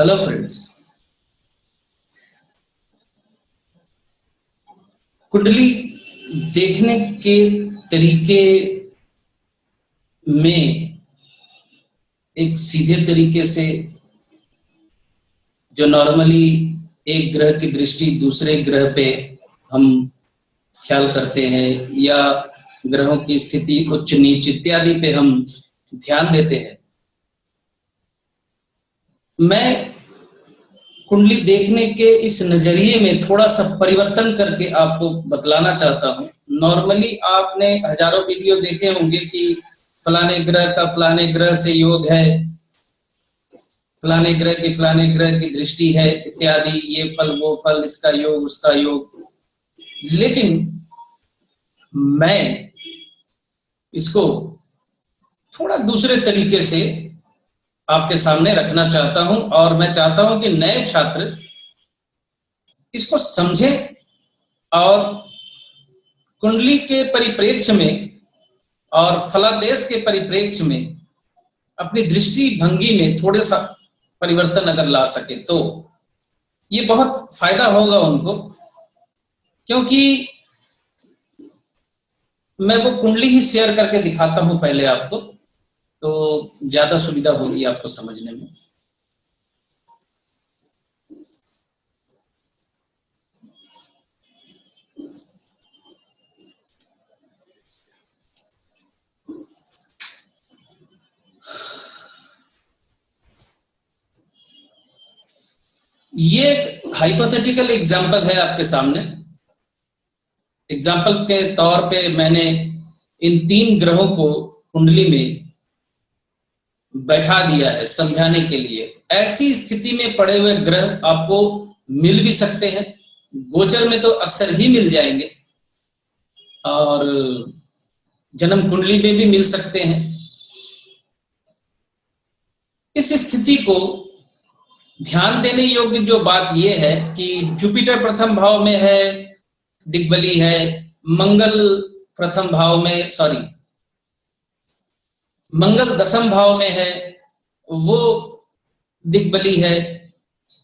Hello friends, कुंडली देखने के तरीके में एक सीधे तरीके से जो नॉर्मली एक ग्रह की दृष्टि दूसरे ग्रह पे हम ख्याल करते हैं या ग्रहों की स्थिति उच्च नीच इत्यादि पे हम ध्यान देते हैं। मैं कुंडली देखने के इस नजरिए में थोड़ा सा परिवर्तन करके आपको बतलाना चाहता हूँ। नॉर्मली आपने हजारों वीडियो देखे होंगे कि फलाने ग्रह का फलाने ग्रह से योग है, फलाने ग्रह की दृष्टि है इत्यादि, ये फल वो फल, इसका योग उसका योग। लेकिन मैं इसको थोड़ा दूसरे तरीके से आपके सामने रखना चाहता हूं और मैं चाहता हूं कि नए छात्र इसको समझें और कुंडली के परिप्रेक्ष्य में और फलादेश के परिप्रेक्ष्य में अपनी दृष्टि भंगी में थोड़ा सा परिवर्तन अगर ला सके तो ये बहुत फायदा होगा उनको, क्योंकि मैं वो कुंडली ही शेयर करके दिखाता हूं पहले आपको, तो ज्यादा सुविधा होगी आपको समझने में। ये एक हाइपोथेटिकल एग्जाम्पल है आपके सामने। एग्जाम्पल के तौर पे मैंने इन 3 ग्रहों को कुंडली में बैठा दिया है समझाने के लिए। ऐसी स्थिति में पड़े हुए ग्रह आपको मिल भी सकते हैं, गोचर में तो अक्सर ही मिल जाएंगे और जन्म कुंडली में भी मिल सकते हैं। इस स्थिति को ध्यान देने योग्य जो बात यह है कि जुपिटर प्रथम भाव में है, दिग्बली है, मंगल प्रथम भाव में, मंगल दशम भाव में है, वो दिग्बली है।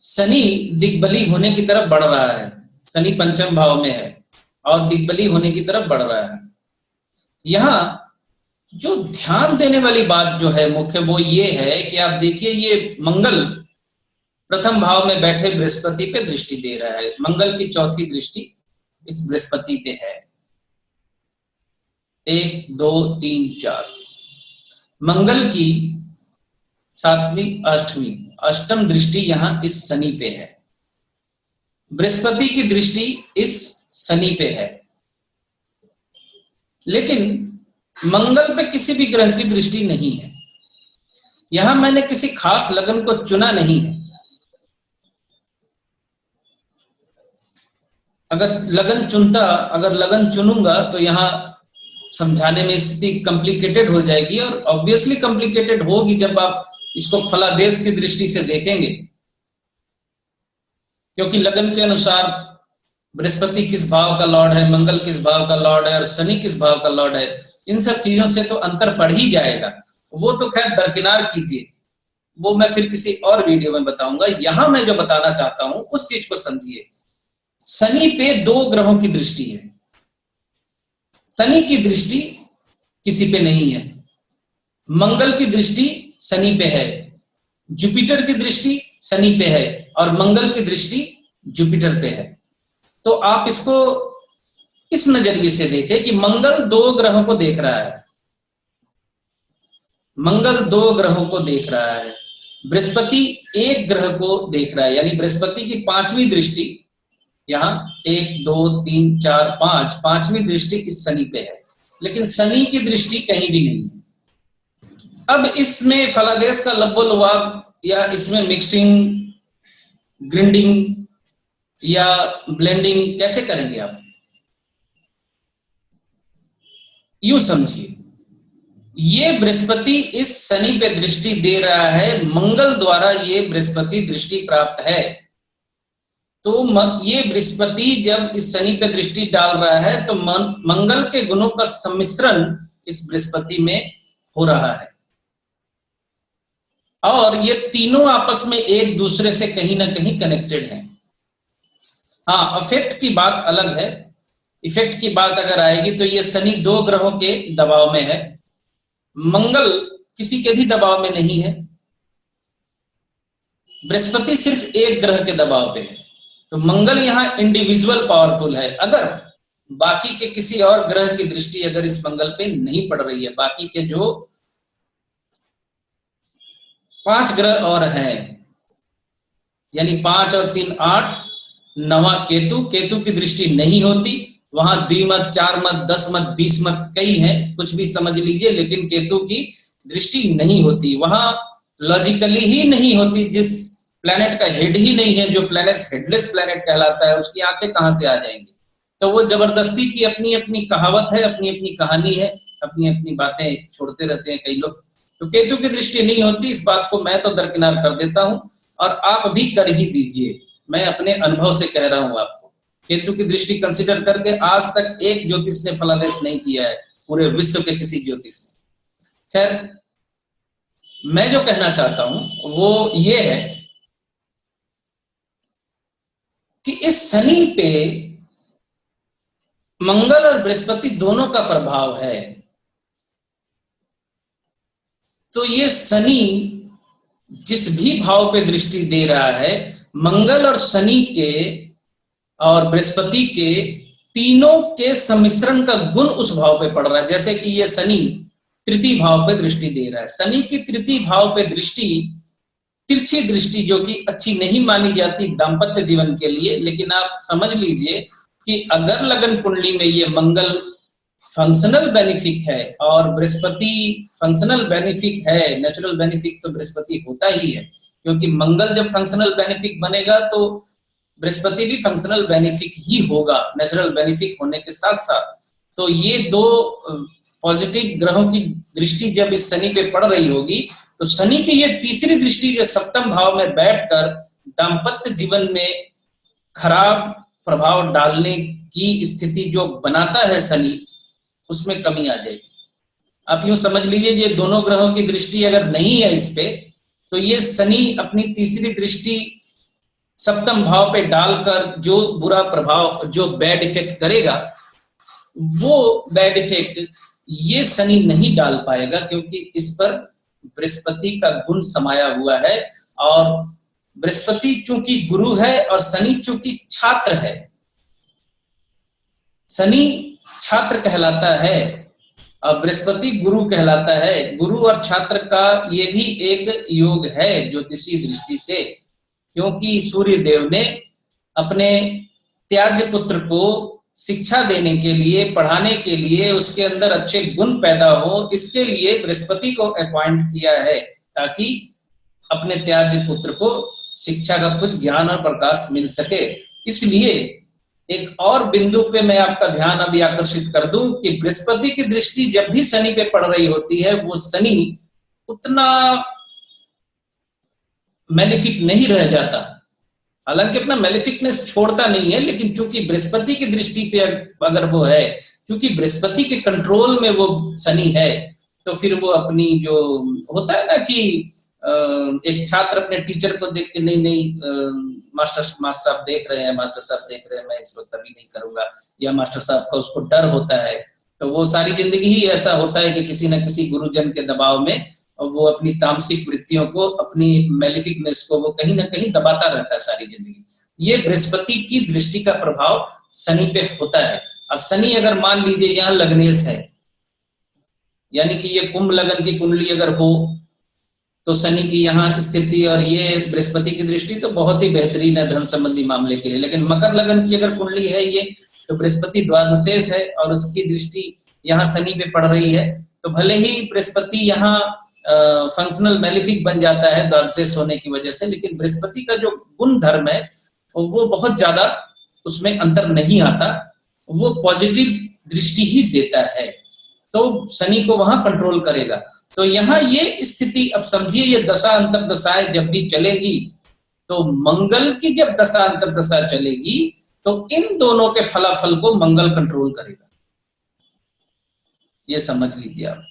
शनि दिग्बली होने की तरफ बढ़ रहा है, शनि पंचम भाव में है और दिग्बली होने की तरफ बढ़ रहा है। यहां जो ध्यान देने वाली बात जो है मुख्य वो ये है कि आप देखिए, ये मंगल प्रथम भाव में बैठे बृहस्पति पे दृष्टि दे रहा है। मंगल की चौथी दृष्टि इस बृहस्पति पे है। 1 2 3 4 मंगल की 7वीं 8वीं अष्टम दृष्टि यहां इस शनि पे है। बृहस्पति की दृष्टि इस शनि पे है, लेकिन मंगल पे किसी भी ग्रह की दृष्टि नहीं है। यहां मैंने किसी खास लगन को चुना नहीं है। अगर लगन चुनूंगा तो यहां समझाने में स्थिति कॉम्प्लिकेटेड हो जाएगी, और ऑब्वियसली कॉम्प्लिकेटेड होगी जब आप इसको फलादेश की दृष्टि से देखेंगे, क्योंकि लगन के अनुसार बृहस्पति किस भाव का लॉर्ड है, मंगल किस भाव का लॉर्ड है और शनि किस भाव का लॉर्ड है, इन सब चीजों से तो अंतर पड़ ही जाएगा। वो तो खैर दरकिनार कीजिए, वो मैं फिर किसी और वीडियो में बताऊंगा। यहां मैं जो बताना चाहता हूं उस चीज को समझिए। शनि पे 2 ग्रहों की दृष्टि है। शनि की दृष्टि किसी पे नहीं है। मंगल की दृष्टि शनि पे है, जुपिटर की दृष्टि शनि पे है और मंगल की दृष्टि जुपिटर पे है। तो आप इसको इस नजरिए से देखें कि मंगल 2 ग्रहों को देख रहा है। मंगल 2 ग्रहों को देख रहा है, बृहस्पति 1 ग्रह को देख रहा है, यानी बृहस्पति की 5वीं दृष्टि यहाँ 1 2 3 4 5 5वीं दृष्टि इस शनि पे है, लेकिन शनि की दृष्टि कहीं भी नहीं है। अब इसमें फलादेश का लब्बो-लुआब या इसमें मिक्सिंग, ग्रिंडिंग या ब्लेंडिंग कैसे करेंगे आप? यूं समझिए, ये बृहस्पति इस शनि पे दृष्टि दे रहा है, मंगल द्वारा ये बृहस्पति दृष्टि प्राप्त है। तो ये बृहस्पति जब इस शनि पे दृष्टि डाल रहा है तो मंगल के गुणों का सम्मिश्रण इस बृहस्पति में हो रहा है। और ये तीनों आपस में एक दूसरे से कहीं ना कहीं कनेक्टेड हैं। हाँ, इफेक्ट की बात अलग है। इफेक्ट की बात अगर आएगी तो ये शनि 2 ग्रहों के दबाव में है, मंगल किसी के भी दबाव में नहीं है, बृहस्पति सिर्फ एक ग्रह के दबाव पे है। तो मंगल यहाँ इंडिविजुअल पावरफुल है। अगर बाकी के किसी और ग्रह की दृष्टि अगर इस मंगल पे नहीं पड़ रही है, बाकी के जो 5 ग्रह और हैं, यानी 5 और 3 8, 9वां केतु, केतु की दृष्टि नहीं होती, वहां द्विमत, 4 मत, 10 मत, 20 मत कई हैं, कुछ भी समझ लीजिए, लेकिन केतु की दृष्टि नहीं होती, वहां लॉजिकली ही नहीं होती। जिस प्लेनेट का हेड ही नहीं है, जो प्लेनेट हेडलेस प्लेनेट कहलाता है, उसकी आंखें कहां से आ जाएंगी? तो वो जबरदस्ती की अपनी अपनी कहावत है, अपनी अपनी कहानी है, अपनी अपनी बातें छोड़ते रहते हैं कई लोग। तो केतु की दृष्टि नहीं होती, इस बात को मैं तो दरकिनार कर देता हूं, और आप भी कर ही दीजिए। मैं अपने अनुभव से कह रहा हूं आपको, केतु की दृष्टि कंसिडर करके आज तक एक ज्योतिष ने फलादेश नहीं किया है, पूरे विश्व के किसी ज्योतिष ने। खैर, मैं जो कहना चाहता हूं वो ये है कि इस शनि पे मंगल और बृहस्पति दोनों का प्रभाव है। तो ये शनि जिस भी भाव पे दृष्टि दे रहा है, मंगल और शनि के और बृहस्पति के तीनों के सम्मिश्रण का गुण उस भाव पे पड़ रहा है। जैसे कि ये शनि तृतीय भाव पे दृष्टि दे रहा है, शनि की तृतीय भाव पे दृष्टि, तिरछी दृष्टि, जो कि अच्छी नहीं मानी जाती दाम्पत्य जीवन के लिए, लेकिन आप समझ लीजिए कि अगर लगन कुंडली में ये मंगल फंक्शनल बेनिफिक है और बृहस्पति फंक्शनल बेनिफिक है, नेचुरल बेनिफिक तो बृहस्पति होता ही है, क्योंकि मंगल जब फंक्शनल बेनिफिक बनेगा तो बृहस्पति भी फंक्शनल बेनिफिक ही होगा, नेचुरल बेनिफिक होने के साथ साथ। तो ये दो पॉजिटिव ग्रहों की दृष्टि जब इस शनि पे पड़ रही होगी, तो शनि की ये तीसरी दृष्टि जो सप्तम भाव में बैठकर दाम्पत्य जीवन में खराब प्रभाव डालने की स्थिति जो बनाता है शनि, उसमें कमी आ जाएगी। आप यूं समझ लीजिए, ये दोनों ग्रहों की दृष्टि अगर नहीं है इस पे, तो ये शनि अपनी तीसरी दृष्टि सप्तम भाव पे डालकर जो बुरा प्रभाव, जो बैड इफेक्ट करेगा, वो बैड इफेक्ट ये शनि नहीं डाल पाएगा, क्योंकि इस पर बृहस्पति का गुण समाया हुआ है। और बृहस्पति चूंकि गुरु है और शनि चूंकि छात्र है, शनि छात्र कहलाता है और बृहस्पति गुरु कहलाता है। गुरु और छात्र का ये भी एक योग है ज्योतिषीय दृष्टि से, क्योंकि सूर्य देव ने अपने त्याज्य पुत्र को शिक्षा देने के लिए, पढ़ाने के लिए, उसके अंदर अच्छे गुण पैदा हो, इसके लिए बृहस्पति को अपॉइंट किया है, ताकि अपने त्याज्य पुत्र को शिक्षा का कुछ ज्ञान और प्रकाश मिल सके। इसलिए एक और बिंदु पे मैं आपका ध्यान अभी आकर्षित कर दूं कि बृहस्पति की दृष्टि जब भी शनि पे पड़ रही होती है, वो शनि उतना मैलिफिक नहीं रह जाता, हालांकि अपना मैलिफिकनेस छोड़ता नहीं है, लेकिन चूंकि बृहस्पति की दृष्टि पे अगर वो है, क्योंकि बृहस्पति के कंट्रोल में वो शनि है, तो फिर वो अपनी जो होता है ना कि एक छात्र अपने टीचर को देख के नहीं मास्टर साहब देख रहे हैं, मास्टर साहब देख रहे हैं, मैं इस वक्त अभी नहीं करूंगा, या मास्टर साहब का उसको डर होता है, तो वो सारी जिंदगी ही ऐसा होता है कि किसी न किसी गुरुजन के दबाव में वो अपनी तामसिक वृत्तियों को, अपनी मैलिफिकनेस को वो कहीं ना कहीं दबाता रहता है सारी जिंदगी। ये बृहस्पति की दृष्टि का प्रभाव शनि पे होता है। अब शनि अगर मान लीजिए यहाँ लग्नेश है, यानी कि ये कुंभ लगन की कुंडली अगर हो, तो शनि की यहाँ स्थिति और ये बृहस्पति की दृष्टि तो बहुत ही बेहतरीन है धन संबंधी मामले के लिए। लेकिन मकर लगन की अगर कुंडली है ये, तो बृहस्पति द्वादशेष है और उसकी दृष्टि यहाँ शनि पे पड़ रही है, तो भले ही बृहस्पति यहाँ फंक्शनल मैलिफिक बन जाता है द्वादशेष होने की वजह से, लेकिन बृहस्पति का जो गुण धर्म है वो बहुत ज्यादा उसमें अंतर नहीं आता, वो पॉजिटिव दृष्टि ही देता है, तो शनि को वहां कंट्रोल करेगा। तो यहाँ ये स्थिति, अब समझिए ये दशा अंतर दशाएं जब भी चलेगी, तो मंगल की जब दशा अंतर दशा चलेगी, तो इन दोनों के फलाफल को मंगल कंट्रोल करेगा, ये समझ लीजिए आप।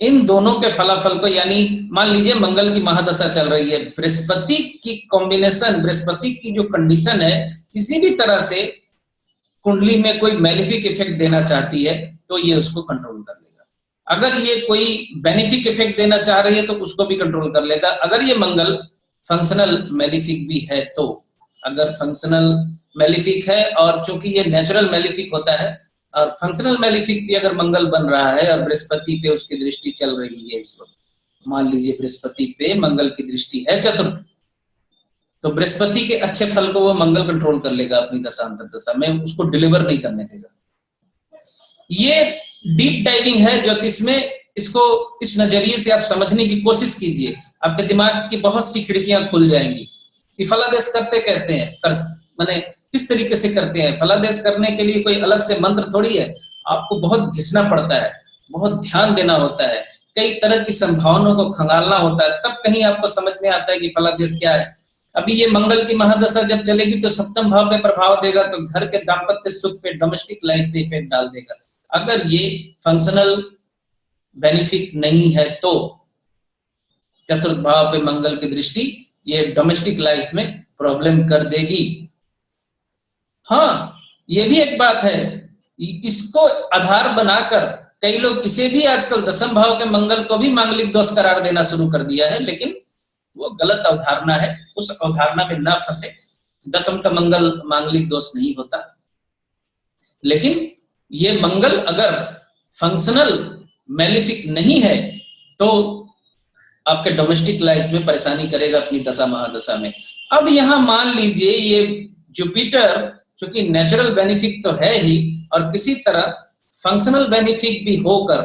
इन दोनों के फलाफल को, यानी मान लीजिए मंगल की महादशा चल रही है, बृहस्पति की कॉम्बिनेशन, बृहस्पति की जो कंडीशन है किसी भी तरह से कुंडली में कोई मैलिफिक इफेक्ट देना चाहती है तो ये उसको कंट्रोल कर लेगा। अगर ये कोई बेनिफिक इफेक्ट देना चाह रही है तो उसको भी कंट्रोल कर लेगा। अगर ये मंगल फंक्शनल मैलिफिक भी है तो, अगर फंक्शनल मैलिफिक है और चूंकि ये नेचुरल मैलिफिक होता है, और फंक्शनल मैलिफिक भी अगर मंगल बन रहा है और बृहस्पति पे उसकी दृष्टि चल रही है इस वक्त, मान लीजिए बृहस्पति पे मंगल की दृष्टि है चतुर्थ, तो बृहस्पति के अच्छे फल को वो मंगल कंट्रोल कर लेगा अपनी दशा अंतर्दशा में, उसको डिलीवर नहीं करने देगा। ये डीप डाइविंग है ज्योतिष में, इसको इस नजरिए से आप समझने की कोशिश कीजिए, आपके दिमाग की बहुत सी खिड़कियां खुल जाएंगी कि फलादेश करते कहते हैं, माने किस तरीके से करते हैं। फलादेश करने के लिए कोई अलग से मंत्र थोड़ी है, आपको बहुत घिसना पड़ता है, बहुत ध्यान देना होता है, कई तरह की संभावनाओं को खंगालना होता है, तब कहीं आपको समझ में आता है कि फलादेश क्या है। अभी ये मंगल की महादशा जब चलेगी तो सप्तम भाव पे प्रभाव देगा, तो घर के दाम्पत्य सुख पे, डोमेस्टिक लाइफ पे इफेक्ट डाल देगा। अगर ये फंक्शनल बेनिफिक नहीं है तो चतुर्थ भाव पे मंगल की दृष्टि ये डोमेस्टिक लाइफ में प्रॉब्लम कर देगी। हाँ, ये भी एक बात है, इसको आधार बनाकर कई लोग इसे भी आजकल दशम भाव के मंगल को भी मांगलिक दोष करार देना शुरू कर दिया है, लेकिन वो गलत अवधारणा है, उस अवधारणा में ना फंसे। दशम का मंगल मांगलिक दोष नहीं होता, लेकिन ये मंगल अगर फंक्शनल मैलिफिक नहीं है तो आपके डोमेस्टिक लाइफ में परेशानी करेगा अपनी दशा महादशा में। अब यहां मान लीजिए ये जुपिटर चूंकि नेचुरल बेनिफिक तो है ही, और किसी तरह फंक्शनल बेनिफिक भी होकर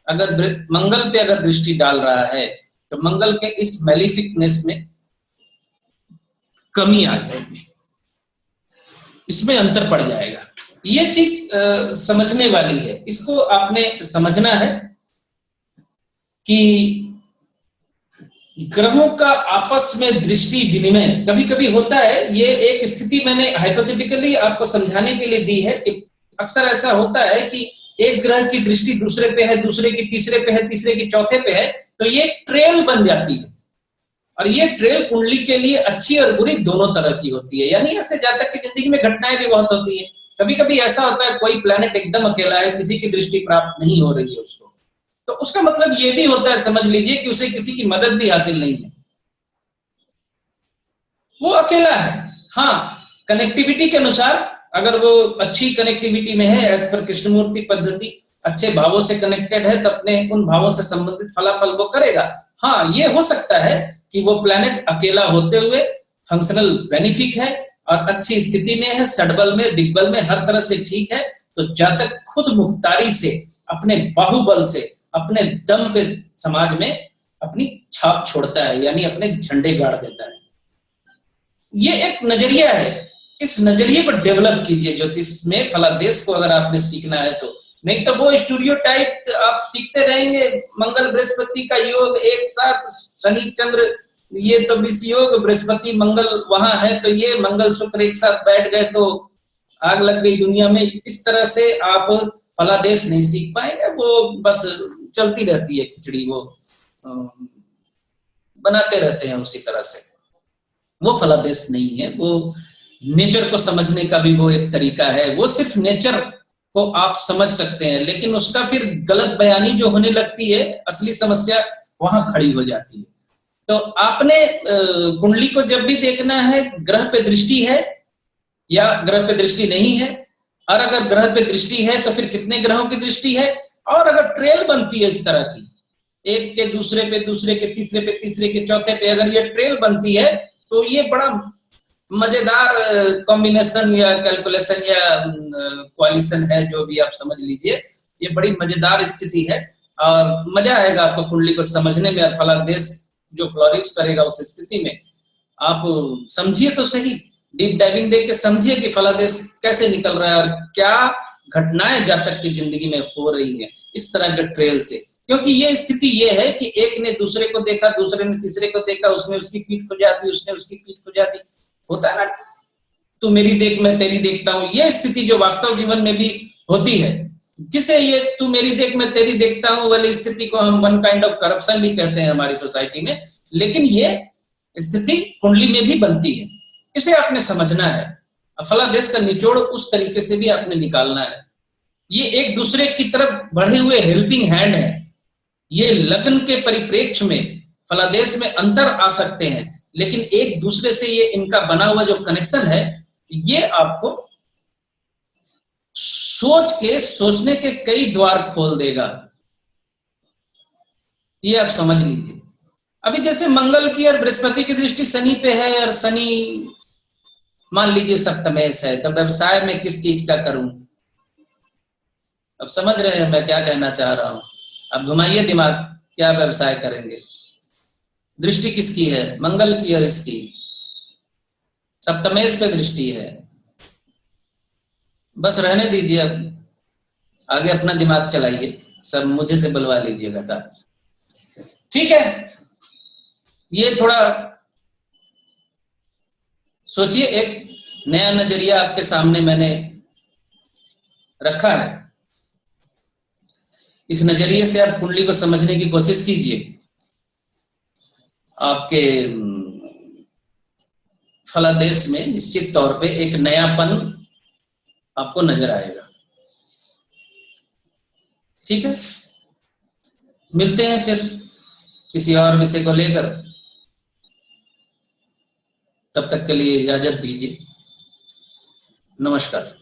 अगर मंगल पे अगर दृष्टि डाल रहा है तो मंगल के इस मैलिफिकनेस में कमी आ जाएगी, इसमें अंतर पड़ जाएगा। ये चीज समझने वाली है, इसको आपने समझना है कि ग्रहों का आपस में दृष्टि विनिमय कभी कभी होता है। ये एक स्थिति मैंने हाइपोथेटिकली आपको समझाने के लिए दी है कि अक्सर ऐसा होता है कि एक ग्रह की दृष्टि दूसरे पे है, दूसरे की तीसरे पे है, तीसरे की चौथे पे है, तो ये ट्रेल बन जाती है, और ये ट्रेल कुंडली के लिए अच्छी और बुरी दोनों तरह की होती है। यानी ऐसे जातक की जिंदगी में घटनाएं भी बहुत होती है। कभी कभी ऐसा होता है कोई प्लैनेट एकदम अकेला है, किसी की दृष्टि प्राप्त नहीं हो रही है उसको, तो उसका मतलब ये भी होता है, समझ लीजिए कि उसे किसी की मदद भी हासिल नहीं है, वो अकेला है। हाँ, कनेक्टिविटी के अनुसार अगर वो अच्छी कनेक्टिविटी में है, एज पर कृष्णमूर्ति पद्धति, अच्छे भावों से कनेक्टेड है, तो अपने उन भावों से संबंधित फलाफल वो करेगा। हाँ, ये हो सकता है कि वो प्लैनेट अकेला होते हुए फंक्शनल बेनिफिक है और अच्छी स्थिति में है, सडबल में, दिग्बल में, हर तरह से ठीक है, तो जातक खुद मुख्तारी से, अपने बाहुबल से, अपने दम पे समाज में अपनी छाप छोड़ता है, यानी अपने झंडे गाड़ देता है। ये एक नजरिया है, इस नजरिए को डेवलप कीजिए ज्योतिष में। फलादेश को अगर आपने सीखना है तो, नहीं तो वो स्टूडियोटाइप आप सीखते रहेंगे। मंगल बृहस्पति का योग एक साथ, शनि चंद्र ये तो विष योग, बृहस्पति मंगल वहां है तो ये मंगल शुक्र एक साथ बैठ गए तो आग लग गई दुनिया में। इस तरह से आप फलादेश नहीं सीख पाएंगे, वो बस चलती रहती है खिचड़ी, वो बनाते रहते हैं उसी तरह से। वो फलादेश नहीं है, वो नेचर को समझने का भी वो एक तरीका है। वो सिर्फ नेचर को आप समझ सकते हैं, लेकिन उसका फिर गलत बयानी जो होने लगती है, असली समस्या वहां खड़ी हो जाती है। तो आपने कुंडली को जब भी देखना है, ग्रह पे दृष्टि है या ग्रह पे दृष्टि नहीं है, और अगर ग्रह पे दृष्टि है तो फिर कितने ग्रहों की दृष्टि है, और अगर ट्रेल बनती है इस तरह की, एक के दूसरे पे, दूसरे के तीसरे पे, तीसरे के चौथे पे, अगर ये ट्रेल बनती है तो ये बड़ा मजेदार कॉम्बिनेशन या कैलकुलेशन या क्वालिशन है, जो भी आप समझ लीजिए। ये बड़ी मजेदार स्थिति है और मजा आएगा आपको कुंडली को समझने में। और फलादेश जो फ्लोरिश करेगा उस स्थिति में, आप समझिए तो सही, डीप डाइविंग देख के समझिए कि फलादेश कैसे निकल रहा है और क्या घटनाएं जातक की जिंदगी में हो रही है इस तरह के ट्रेल से। क्योंकि ये स्थिति ये है कि एक ने दूसरे को देखा, दूसरे ने तीसरे को देखा, उसने उसकी पीठ खुजा दी, उसने उसकी पीठ खुजा दी, होता है ना, तू मेरी देख मैं तेरी देखता हूं। ये स्थिति जो वास्तव जीवन में भी होती है, जिसे ये तू मेरी देख मैं तेरी देखता हूं वाली स्थिति को हम वन काइंड ऑफ करप्शन भी कहते हैं हमारी सोसाइटी में, लेकिन ये स्थिति कुंडली में भी बनती है, इसे आपने समझना है। फलादेश का निचोड़ उस तरीके से भी आपने निकालना है। ये एक दूसरे की तरफ बढ़े हुए हेल्पिंग हैंड है। ये लग्न के परिप्रेक्ष्य में फलादेश में अंतर आ सकते हैं, लेकिन एक दूसरे से ये इनका बना हुआ जो कनेक्शन है, ये आपको सोच के सोचने के कई द्वार खोल देगा। ये आप समझ लीजिए। अभी जैसे मंगल की और बृहस्पति की दृष्टि शनि पे है, और शनि मान लीजिए सप्तमेश है, तो व्यवसाय में किस चीज का करूं? अब समझ रहे हैं मैं क्या कहना चाह रहा हूं? अब घुमाइए दिमाग, क्या व्यवसाय करेंगे? दृष्टि किसकी है? मंगल की और इसकी, सप्तमेश पे दृष्टि है। बस रहने दीजिए, अब आगे अपना दिमाग चलाइए, सब मुझे से बुलवा लीजिएगा था। ठीक है, ये थोड़ा सोचिए, एक नया नजरिया आपके सामने मैंने रखा है। इस नजरिए से आप कुंडली को समझने की कोशिश कीजिए, आपके फलादेश में निश्चित तौर पे एक नयापन आपको नजर आएगा। ठीक है, मिलते हैं फिर किसी और विषय को लेकर। तब तक के लिए इजाजत दीजिए। नमस्कार।